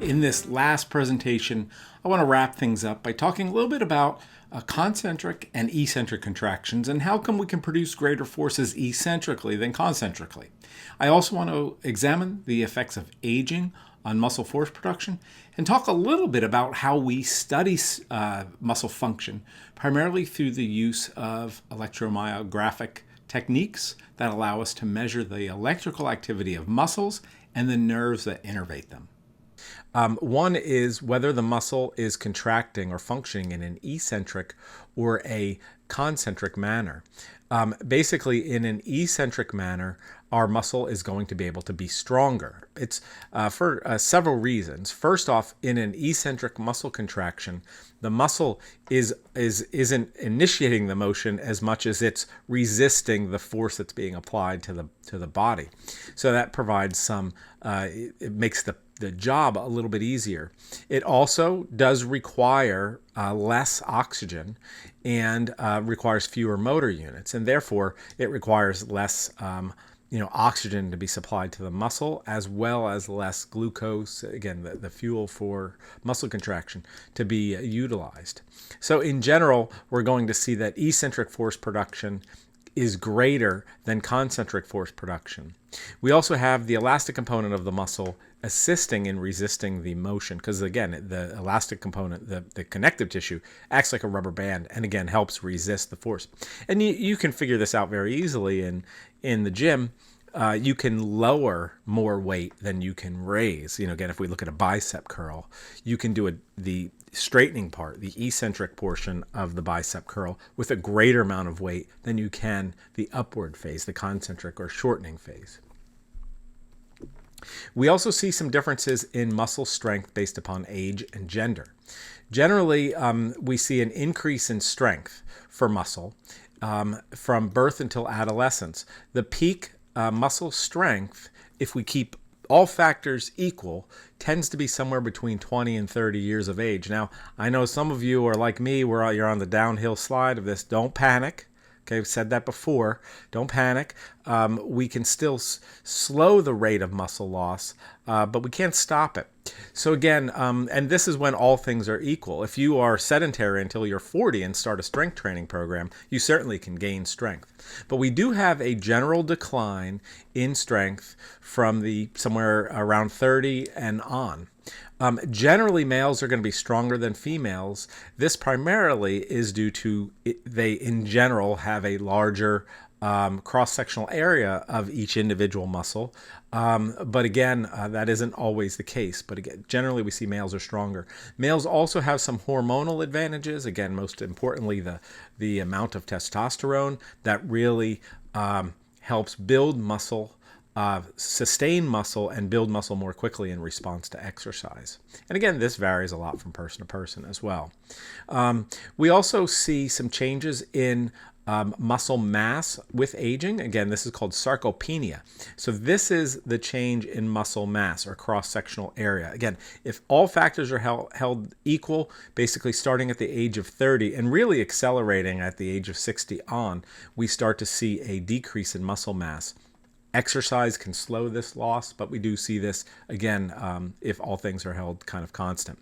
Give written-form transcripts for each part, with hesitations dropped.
In this last presentation, I want to wrap things up by talking a little bit about concentric and eccentric contractions and how come we can produce greater forces eccentrically than concentrically. I also want to examine the effects of aging on muscle force production and talk a little bit about how we study muscle function, primarily through the use of electromyographic techniques that allow us to measure the electrical activity of muscles and the nerves that innervate them. One is whether the muscle is contracting or functioning in an eccentric or a concentric manner. Basically, in an eccentric manner, our muscle is going to be able to be stronger. It's for several reasons. First off, in an eccentric muscle contraction, the muscle isn't initiating the motion as much as it's resisting the force that's being applied to the body. So that provides some. It makes the job a little bit easier. It also does require less oxygen and requires fewer motor units, and therefore it requires less oxygen to be supplied to the muscle, as well as less glucose, again, the fuel for muscle contraction, to be utilized. So in general, we're going to see that eccentric force production is greater than concentric force production. We also have the elastic component of the muscle assisting in resisting the motion, because again, the elastic component, the connective tissue, acts like a rubber band and again helps resist the force. And you can figure this out very easily in the gym. You can lower more weight than you can raise. Again, if we look at a bicep curl, you can do the straightening part, the eccentric portion of the bicep curl, with a greater amount of weight than you can the upward phase, the concentric or shortening phase. We also see some differences in muscle strength based upon age and gender. Generally, we see an increase in strength for muscle from birth until adolescence. The peak muscle strength, if we keep all factors equal, tends to be somewhere between 20 and 30 years of age. Now, I know some of you are like me, where you're on the downhill slide of this. Don't panic. Okay, I've said that before. Don't panic. We can still slow the rate of muscle loss, but we can't stop it. So again, and this is when all things are equal. If you are sedentary until you're 40 and start a strength training program, you certainly can gain strength. But we do have a general decline in strength from somewhere around 30 and on. Generally, males are going to be stronger than females. This primarily is due to they, in general, have a larger cross-sectional area of each individual muscle. But again, that isn't always the case. But again, generally, we see males are stronger. Males also have some hormonal advantages. Again, most importantly, the amount of testosterone that really helps build muscle, sustain muscle, and build muscle more quickly in response to exercise. And again, this varies a lot from person to person as well. We also see some changes in muscle mass with aging. Again, this is called sarcopenia. So this is the change in muscle mass or cross-sectional area. Again, if all factors are held equal, basically starting at the age of 30 and really accelerating at the age of 60 on, we start to see a decrease in muscle mass. Exercise can slow this loss, but we do see this, again, if all things are held kind of constant.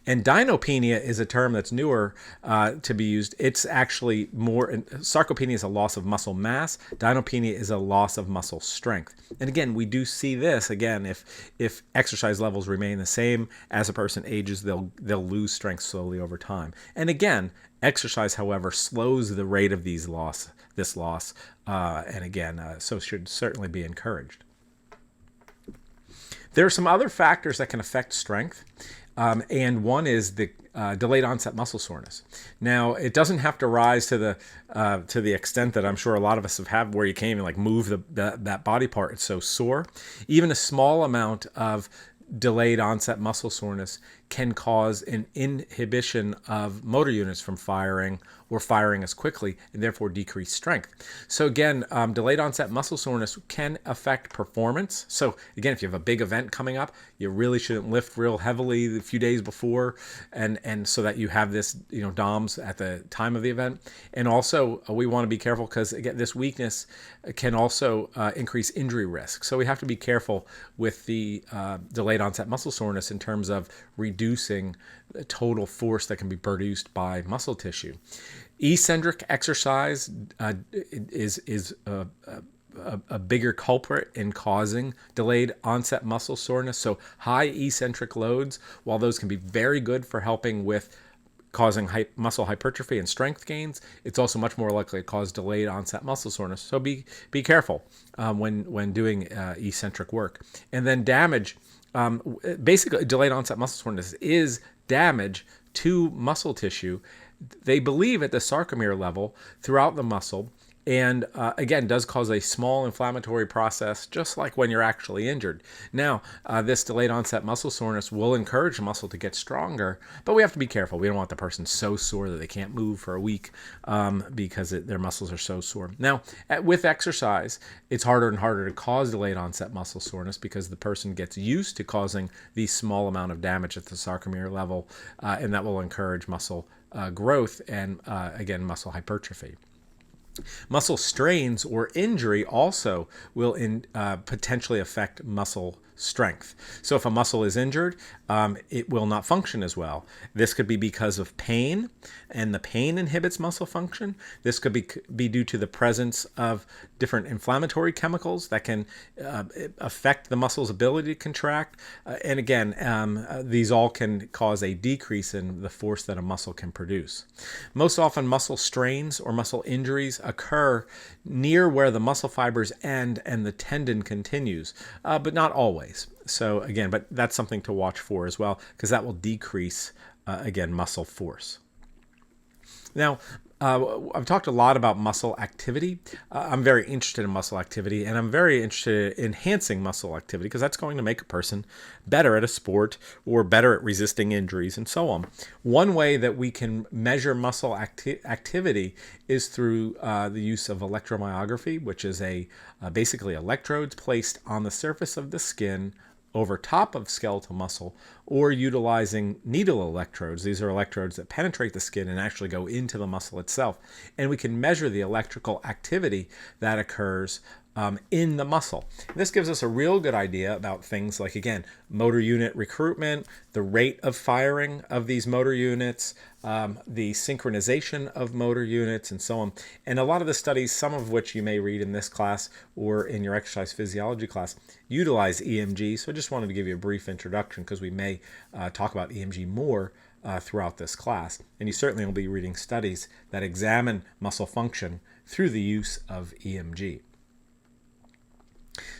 And dynopenia is a term that's newer to be used. It's actually more, sarcopenia is a loss of muscle mass. Dynopenia is a loss of muscle strength. And again, we do see this, again, if exercise levels remain the same as a person ages, they'll lose strength slowly over time. And again, exercise, however, slows the rate of this loss, and again, so should certainly be encouraged. There are some other factors that can affect strength, and one is the delayed onset muscle soreness. Now, it doesn't have to rise to the extent that I'm sure a lot of us have had, where you can't even move that body part. It's so sore. Even a small amount of delayed onset muscle soreness can cause an inhibition of motor units from firing or firing as quickly, and therefore decrease strength. So again, delayed onset muscle soreness can affect performance. So again, if you have a big event coming up, you really shouldn't lift real heavily a few days before, and so that you have this, DOMS at the time of the event. And also, we want to be careful because again, this weakness can also increase injury risk. So we have to be careful with the delayed onset muscle soreness in terms of reducing the total force that can be produced by muscle tissue. Eccentric exercise is a bigger culprit in causing delayed onset muscle soreness. So high eccentric loads, while those can be very good for helping with causing muscle hypertrophy and strength gains, it's also much more likely to cause delayed onset muscle soreness. So be careful when doing eccentric work. And then damage. Basically, delayed onset muscle soreness is damage to muscle tissue. They believe at the sarcomere level throughout the muscle, and again, does cause a small inflammatory process, just like when you're actually injured. Now, this delayed onset muscle soreness will encourage the muscle to get stronger, but we have to be careful. We don't want the person so sore that they can't move for a week because their muscles are so sore. Now, with exercise, it's harder and harder to cause delayed onset muscle soreness because the person gets used to causing the small amount of damage at the sarcomere level, and that will encourage muscle growth and, again, muscle hypertrophy. Muscle strains or injury also will potentially affect muscle strength. So if a muscle is injured, it will not function as well. This could be because of pain, and the pain inhibits muscle function. This could be due to the presence of different inflammatory chemicals that can affect the muscle's ability to contract. And again, these all can cause a decrease in the force that a muscle can produce. Most often, muscle strains or muscle injuries occur near where the muscle fibers end and the tendon continues, but not always. So again, but that's something to watch for as well, because that will decrease, again, muscle force. Now, I've talked a lot about muscle activity. I'm very interested in muscle activity, and I'm very interested in enhancing muscle activity because that's going to make a person better at a sport or better at resisting injuries and so on. One way that we can measure muscle activity is through the use of electromyography, which is basically electrodes placed on the surface of the skin over top of skeletal muscle, or utilizing needle electrodes. These are electrodes that penetrate the skin and actually go into the muscle itself. And we can measure the electrical activity that occurs in the muscle. This gives us a real good idea about things like, again, motor unit recruitment, the rate of firing of these motor units, the synchronization of motor units, and so on. And a lot of the studies, some of which you may read in this class or in your exercise physiology class, utilize EMG. So I just wanted to give you a brief introduction because we may talk about EMG more throughout this class. And you certainly will be reading studies that examine muscle function through the use of EMG.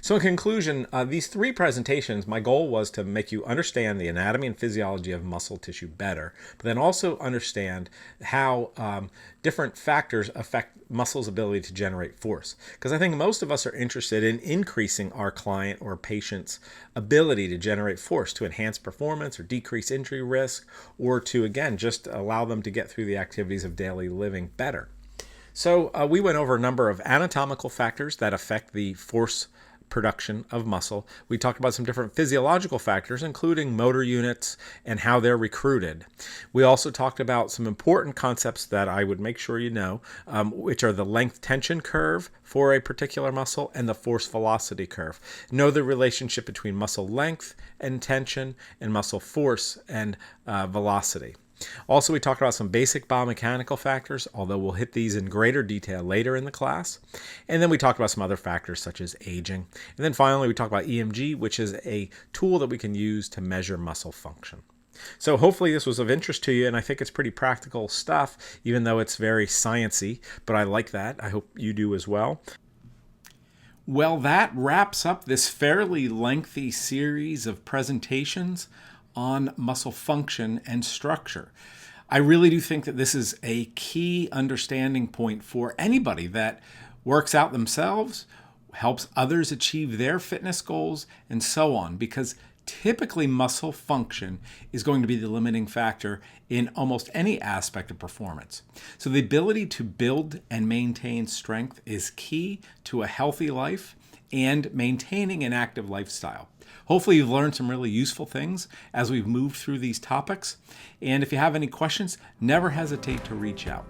So in conclusion, these three presentations, my goal was to make you understand the anatomy and physiology of muscle tissue better, but then also understand how different factors affect muscle's ability to generate force. Because I think most of us are interested in increasing our client or patient's ability to generate force to enhance performance or decrease injury risk, or to, again, just allow them to get through the activities of daily living better. So we went over a number of anatomical factors that affect the force production of muscle. We talked about some different physiological factors, including motor units and how they're recruited. We also talked about some important concepts that I would make sure you know, which are the length tension curve for a particular muscle and the force velocity curve. Know the relationship between muscle length and tension and muscle force and velocity. Also, we talked about some basic biomechanical factors, although we'll hit these in greater detail later in the class. And then we talked about some other factors such as aging. And then finally, we talked about EMG, which is a tool that we can use to measure muscle function. So hopefully this was of interest to you, and I think it's pretty practical stuff, even though it's very sciencey, but I like that. I hope you do as well. Well, that wraps up this fairly lengthy series of presentations on muscle function and structure. I really do think that this is a key understanding point for anybody that works out themselves, helps others achieve their fitness goals, and so on, because Typically, muscle function is going to be the limiting factor in almost any aspect of performance. So the ability to build and maintain strength is key to a healthy life and maintaining an active lifestyle. Hopefully you've learned some really useful things as we've moved through these topics. And if you have any questions, never hesitate to reach out.